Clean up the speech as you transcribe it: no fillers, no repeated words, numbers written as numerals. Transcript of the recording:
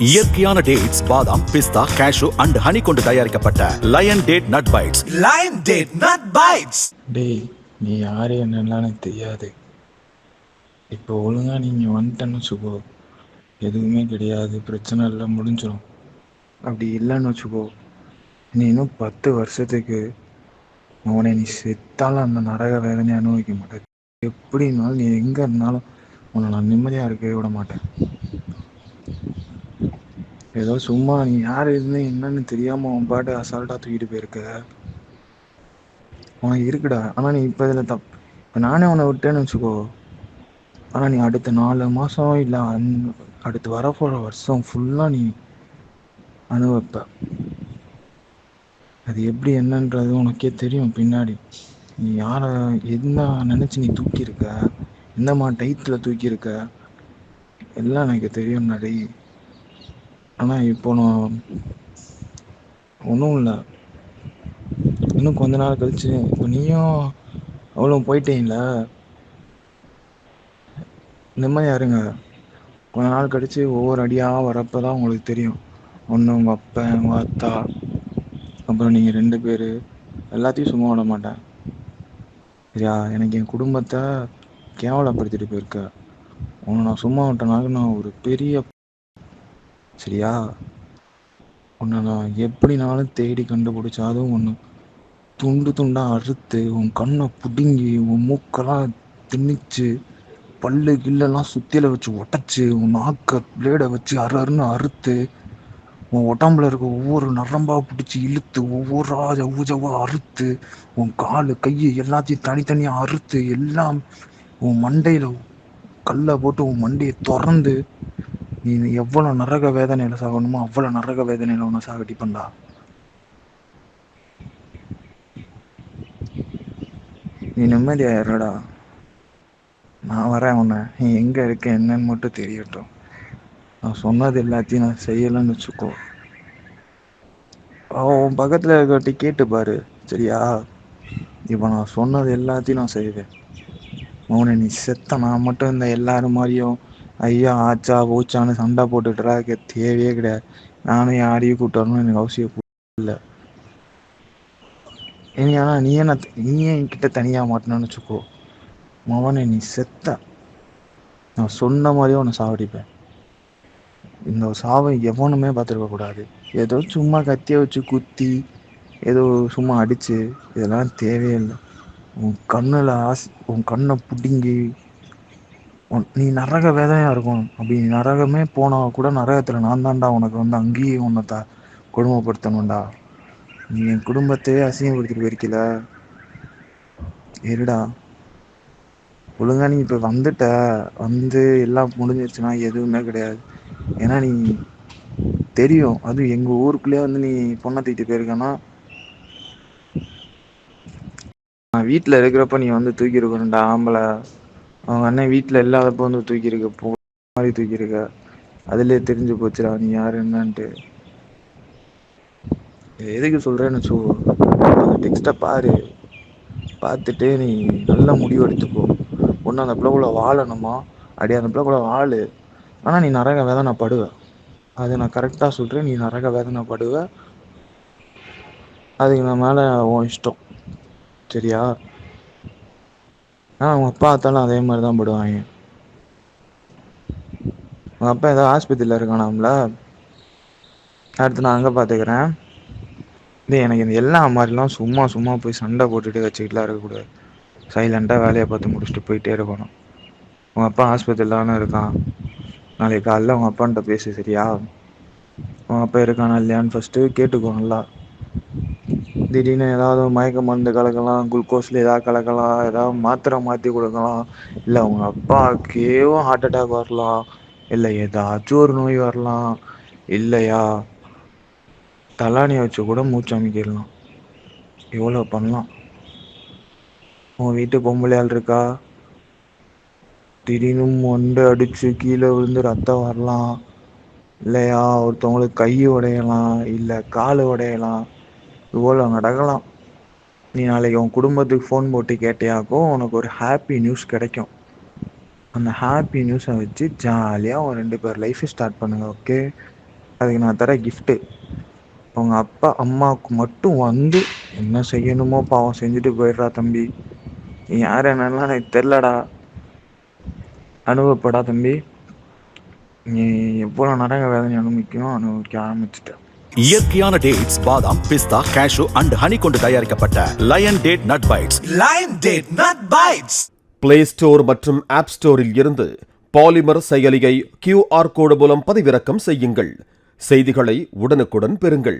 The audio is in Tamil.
இயற்கையான டேட்ஸ், பாதாம், பிஸ்தா, கேஷு அண்ட் ஹனி கொண்டு தயாரிக்கப்பட்ட lion date nut bites. Lion date nut bites. டேய், நீ யாரு என்னெல்லாம் எனக்கு தெரியாது. இப்போ ஒழுங்கா நீங்கள் வந்துட்டேன்னு வச்சுக்கோ, எதுவுமே கிடையாது, பிரச்சனை இல்லை, முடிஞ்சிடும். அப்படி இல்லைன்னு வச்சுக்கோ, நீ இன்னும் 10 வருஷத்துக்கு அவனை நீ செத்தாலும் அந்த நரக வேதனையை அனுபவிக்க மாட்டேன். எப்படின்னாலும் நீ எங்கே இருந்தாலும் உன்னை நான் நிம்மதியாக இருக்கவே விட மாட்டேன். ஏதோ சும்மா நீ யார் இருந்து என்னன்னு தெரியாமல் அவன் பாட்டு அசால்ட்டாக தூக்கிட்டு போயிருக்க. உனக்கு இருக்குடா, ஆனால் நீ இப்போ இதில் இப்போ நானே உன்னை விட்டேன்னு வச்சுக்கோ, ஆனால் நீ அடுத்த 4 மாதம் இல்லை அடுத்து வரப்போகிற வருஷம் ஃபுல்லாக நீ அனுபவிப்ப. அது எப்படி என்னன்றது உனக்கே தெரியும் பின்னாடி. நீ யாரை என்ன நினச்சி நீ தூக்கியிருக்க, எந்தம்மா டைத்தில் தூக்கியிருக்க, எல்லாம் எனக்கு தெரியும் நிறைய. ஆனால் இப்போ நான் ஒன்றும் இல்லை, இன்னும் கொஞ்ச நாள் கழிச்சு இப்போ நீயும் அவ்வளோ போயிட்டீங்கள, நிம்மதியாக இருங்க. கொஞ்ச நாள் கழிச்சு ஒவ்வொரு அடியாக வரப்போ தான் உங்களுக்கு தெரியும். ஒன்று உங்கள் அப்பா, உங்கள் அத்தா, அப்புறம் நீங்கள் 2 பேர், எல்லாத்தையும் சும்மா விட மாட்டேன். சரியா? எனக்கு என் குடும்பத்தை கேவலப்படுத்திட்டு போயிருக்க. உன்னை நான் சும்மா விட்டனால நான் ஒரு பெரிய, சரியா? உன்னை நான் எப்படினாலும் தேடி கண்டுபிடிச்சி அதுவும் ஒன்று துண்டு துண்டாக அறுத்து உன் கண்ணை பிடுங்கி உன் மூக்கெல்லாம் திணிச்சு பல்லு கில்லெல்லாம் சுத்தியில வச்சு உடச்சி உன் நாக்க பிளேடை வச்சு அருன்னு அறுத்து உன் உடம்புல இருக்க ஒவ்வொரு நரம்பா பிடிச்சி இழுத்து ஒவ்வொரு ஊஜவா அறுத்து உன் காலு கையை எல்லாத்தையும் தனித்தனியாக அறுத்து எல்லாம் உன் மண்டையில் கல்லை போட்டு உன் மண்டையை திறந்து நீ எவ்வளோ நரக வேதனையில் சாகணுமோ அவ்வளோ நரக வேதனையில் உன்னை சாகடிப்பண்டா. நீ நிம்மதியாயிரடா. நான் வரேன். உன்னை நீ எங்கே இருக்க என்னன்னு மட்டும் தெரியட்டும். நான் சொன்னது எல்லாத்தையும் நான் செய்யலைன்னு வச்சுக்கோ, உன் பக்கத்தில் இருக்கட்டி கேட்டு பாரு, சரியா? இப்போ நான் சொன்னது எல்லாத்தையும் நான் செய்வேன். அவனை நீ செத்த நான் மட்டும் இந்த எல்லாரும் மாதிரியும் ஐயா ஆச்சா போச்சான்னு சண்டை போட்டுட்டுறா தேவையே கிடையாது. நானும் யாரையும் கூப்பிட்டு எனக்கு அவசியம் இல்லை. இனி ஆனால் நீயே என்கிட்ட தனியாக மாட்டணும்னு வச்சுக்கோ, மவனை நீ செத்த நான் சொன்ன மாதிரியும் உன்னை சாவடிப்பேன். இந்த சாவை எவனுமே பார்த்துருக்க கூடாது. ஏதோ சும்மா கத்தியை வச்சு குத்தி ஏதோ சும்மா அடிச்சு இதெல்லாம் தேவையில்லை. உன் கண்ணில் உன் கண்ணை பிடுங்கி நீ நரக வேதனையாக இருக்கும். அப்படி நரகமே போனால் கூட நரகத்தில் நான் தான்டா உனக்கு வந்து அங்கேயும் உன்னை கொடுமைப்படுத்தணும்டா. நீ என் குடும்பத்தையே அசிங்கப்படுத்திட்டு போயிருக்கல. இருடா, ஒழுங்கா நீ இப்போ வந்துட்ட, வந்து எல்லாம் முடிஞ்சிருச்சுன்னா எதுவுமே கிடையாது. ஏன்னா நீ தெரியும், அதுவும் எங்கள் ஊருக்குள்ளேயே வந்து நீ பொண்ணை தூக்கிட்டு போயிருக்கன்னா, நான் வீட்டில் இருக்கிறப்ப நீ வந்து தூக்கியிருக்கணும்டா. ஆம்பளை அவங்க அண்ணன் வீட்டில் இல்லாதப்போ வந்து தூக்கியிருக்க, போ மாதிரி தூக்கியிருக்க. அதுலேயே தெரிஞ்சு போச்சுடா நீ யார் என்னன்ட்டு. எதுக்கு சொல்கிறேன்னு வச்சுக்கோ, அந்த டெக்ஸ்ட்டை பாரு, பார்த்துட்டு நீ நல்ல முடிவு எடுத்துக்கோ. ஒன்று அந்த பிள்ளைக்குள்ள வாழணுமா, அப்படியே அந்த பிள்ளைக்குள்ள வாழு. ஆனால் நீ நரக வேதனை படுவ, அது நான் கரெக்டாக சொல்கிறேன். நீ நரக வேதனை படுவ, அதுக்கு நான் மேலே உன் இஷ்டம், சரியா? அவங்க அப்பா அத்தாலும் அதே மாதிரி தான் படுவாங்க. உங்கள் அப்பா ஏதோ ஆஸ்பத்திரியில் இருக்கானாம்ல, அடுத்து நான் அங்கே பார்த்துக்கிறேன். எனக்கு இந்த எல்லா மாதிரிலாம் சும்மா போய் சண்டை போட்டுட்டு வச்சுக்கிட்டுலாம் இருக்கக்கூடாது. சைலண்ட்டாக வேலையை பார்த்து முடிச்சுட்டு போயிட்டே இருக்கணும். உங்கள் அப்பா ஆஸ்பத்திரியில் தானே இருக்கான், நாளைக்கு காலையில் உங்கள் அப்பான்ட்ட பேசு, சரியா? உங்கள் அப்பா இருக்கானா இல்லையான்னு ஃபஸ்ட்டு கேட்டுக்கோ நல்லா. திடீர்னு ஏதாவது மயக்க மருந்து கலக்கலாம், குளுக்கோஸில் ஏதாவது கலக்கலாம், ஏதாவது மாத்திரை மாற்றி கொடுக்கலாம், இல்லை உங்கள் அப்பாவுக்கேவும் ஹார்ட் அட்டாக் வரலாம், இல்லை ஏதாச்சும் ஒரு நோய் வரலாம், இல்லையா தலானியை வச்சு கூட மூச்சு அமைக்கிடலாம். எவ்வளோ பண்ணலாம். உன் வீட்டு பொம்பளையால் இருக்கா, திடீர்னு மொண்டை அடித்து கீழே விழுந்து ரத்தம் வரலாம், இல்லையா ஒருத்தவங்களுக்கு கை உடையலாம், இல்லை கால் உடையலாம், இவ்வளோ நடக்கலாம். நீ நாளைக்கு உன் குடும்பத்துக்கு ஃபோன் போட்டு கேட்டியாக்கும் உனக்கு ஒரு ஹாப்பி நியூஸ் கிடைக்கும். அந்த ஹாப்பி நியூஸை வச்சு ஜாலியாக உன் 2 பேர் லைஃபை ஸ்டார்ட் பண்ணுங்க, ஓகே? அதுக்கு நான் தர கிஃப்ட்டு. அவங்க அப்பா அம்மாவுக்கு மட்டும் வந்து என்ன செய்யணுமோ பாவம் செஞ்சுட்டு போயிடுறா தம்பி. நீ யார் என்னன்னா எனக்கு தெரிலடா. அனுபவப்படா தம்பி. நீ எவ்வளோ நரக வேதனை அனுபவிக்க ஆரம்பிச்சிட்ட. இயற்கையான டேட்ஸ், பாதாம், பிஸ்தா, கேஷு அண்ட் ஹனி கொண்டு தயாரிக்கப்பட்ட lion date nut bites. Lion Date Nut Bites. Play store மற்றும் ஆப் ஸ்டோரில் இருந்து பாலிமர் செயலியை QR கோடு மூலம் பதிவிறக்கம் செய்யுங்கள். செய்திகளை உடனுக்குடன் பெறுங்கள்.